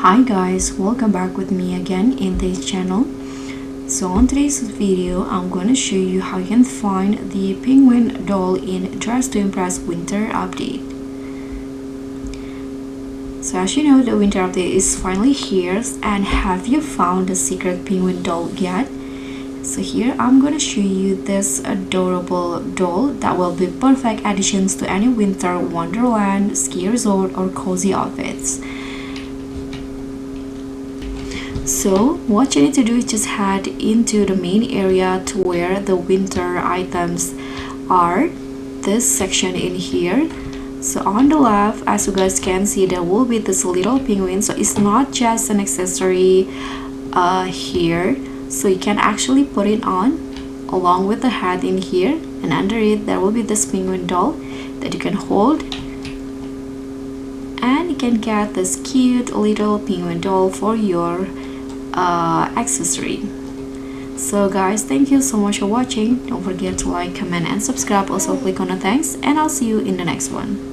Hi guys, welcome back with me again in this channel. So on today's video, I'm going to show you how you can find the penguin doll in Dress to Impress winter update. So as you know, the winter update is finally here, and have you found the secret penguin doll yet? So here I'm going to show you this adorable doll that will be perfect additions to any winter wonderland, ski resort or cozy outfits. So what you need to do is just head into the main area to where the winter items are, this section in here. So on the left, as you guys can see, there will be this little penguin. So it's not just an accessory here, so you can actually put it on along with the hat in here, and under it there will be this penguin doll that you can hold, and you can get this cute little penguin doll for your accessory. So guys, thank you so much for watching. Don't forget to like, comment and subscribe. Also click on the thanks, and I'll see you in the next one.